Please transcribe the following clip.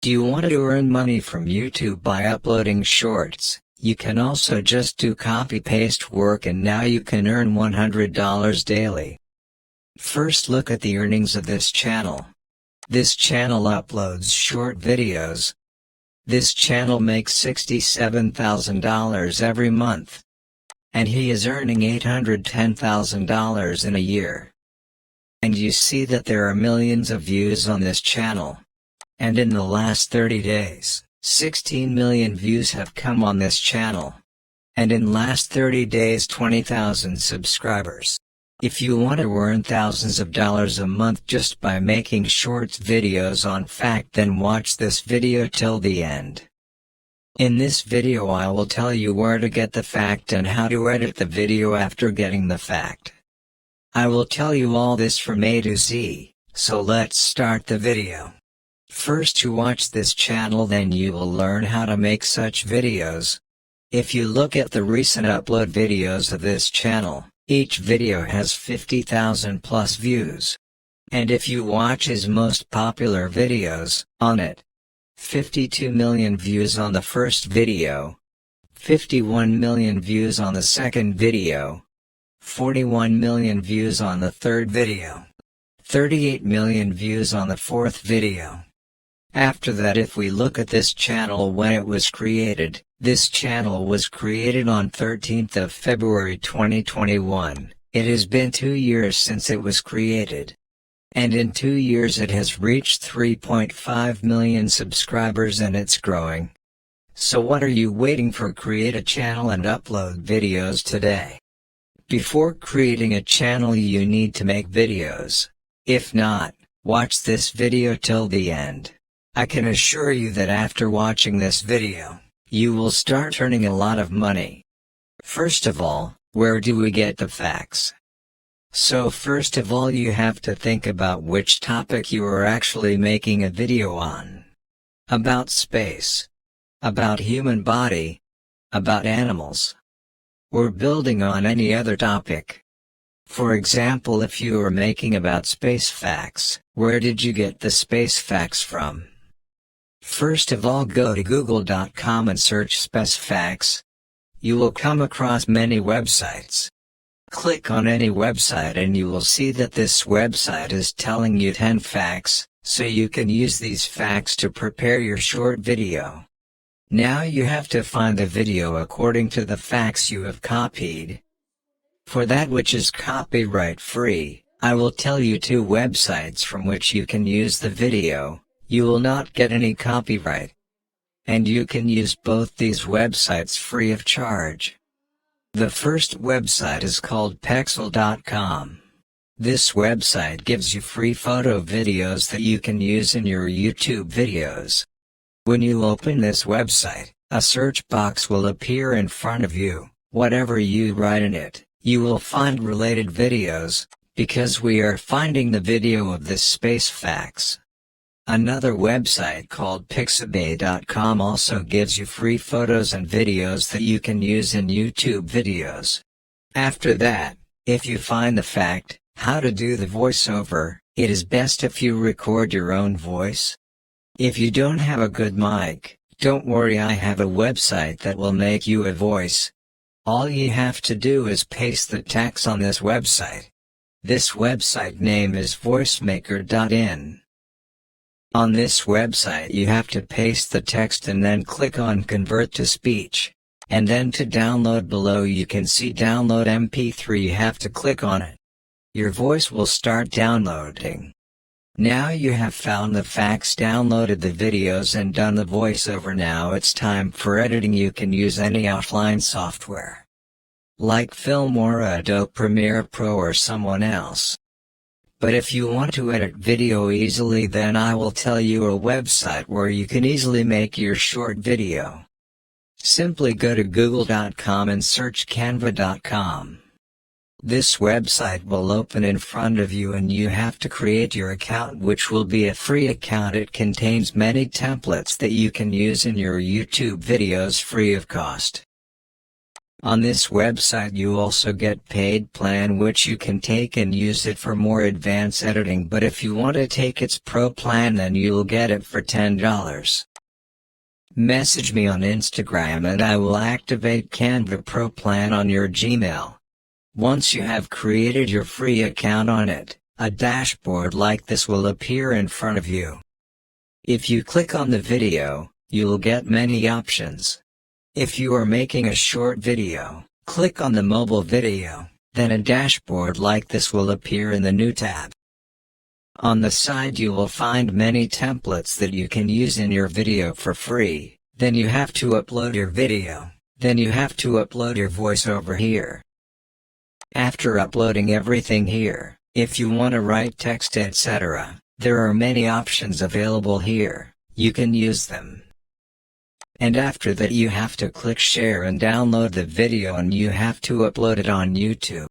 Do you want to earn money from YouTube by uploading shorts? You can also just do copy-paste work and now you can earn $100 daily. First, look at the earnings of this channel. This channel uploads short videos. This channel makes $67,000 every month. And he is earning $810,000 in a year. And you see that there are millions of views on this channel. And in the last 30 days, 16 million views have come on this channel. And in last 30 days 20,000 subscribers. If you want to earn thousands of dollars a month just by making shorts videos on fact, then watch this video till the end. In this video I will tell you where to get the fact and how to edit the video after getting the fact. I will tell you all this from A to Z, so let's start the video. First you watch this channel, then you will learn how to make such videos. If you look at the recent upload videos of this channel, each video has 50,000 plus views. And if you watch his most popular videos, on it, 52 million views on the first video, 51 million views on the second video, 41 million views on the third video, 38 million views on the fourth video. After that, if we look at this channel when it was created, this channel was created on 13th of February 2021. It has been 2 years since it was created. And in 2 years it has reached 3.5 million subscribers and it's growing. So what are you waiting for? Create a channel and upload videos today. Before creating a channel you need to make videos. If not, watch this video till the end. I can assure you that after watching this video, you will start earning a lot of money. First of all, where do we get the facts? So first of all you have to think about which topic you are actually making a video on. About space. About human body. About animals. Or building on any other topic. For example, if you are making about space facts, where did you get the space facts from? First of all, go to google.com and search space facts. You will come across many websites. Click on any website and you will see that this website is telling you 10 facts, so you can use these facts to prepare your short video. Now you have to find the video according to the facts you have copied. For that which is copyright free, I will tell you 2 websites from which you can use the video. You will not get any copyright. And you can use both these websites free of charge. The first website is called Pexel.com. This website gives you free photo videos that you can use in your YouTube videos. When you open this website, a search box will appear in front of you. Whatever you write in it, you will find related videos, because we are finding the video of this space facts. Another website called Pixabay.com also gives you free photos and videos that you can use in YouTube videos. After that, if you find the fact, how to do the voiceover, it is best if you record your own voice. If you don't have a good mic, don't worry, I have a website that will make you a voice. All you have to do is paste the text on this website. This website name is voicemaker.in. On this website you have to paste the text and then click on Convert to Speech. And then to download, below you can see Download MP3, you have to click on it. Your voice will start downloading. Now you have found the facts, downloaded the videos and done the voiceover. Now it's time for editing. You can use any outline software, like Film or Adobe Premiere Pro or someone else. But if you want to edit video easily, then I will tell you a website where you can easily make your short video. Simply go to google.com and search canva.com. This website will open in front of you and you have to create your account, which will be a free account. It contains many templates that you can use in your YouTube videos free of cost. On this website you also get paid plan, which you can take and use it for more advanced editing, but if you want to take its pro plan then you'll get it for $10. Message me on Instagram and I will activate Canva Pro plan on your Gmail. Once you have created your free account on it, a dashboard like this will appear in front of you. If you click on the video, you'll get many options. If you are making a short video, click on the mobile video, then a dashboard like this will appear in the new tab. On the side you will find many templates that you can use in your video for free. Then you have to upload your video. Then you have to upload your voice over here. After uploading everything here, if you want to write text etc., there are many options available here. You can use them. And after that you have to click share and download the video and you have to upload it on YouTube.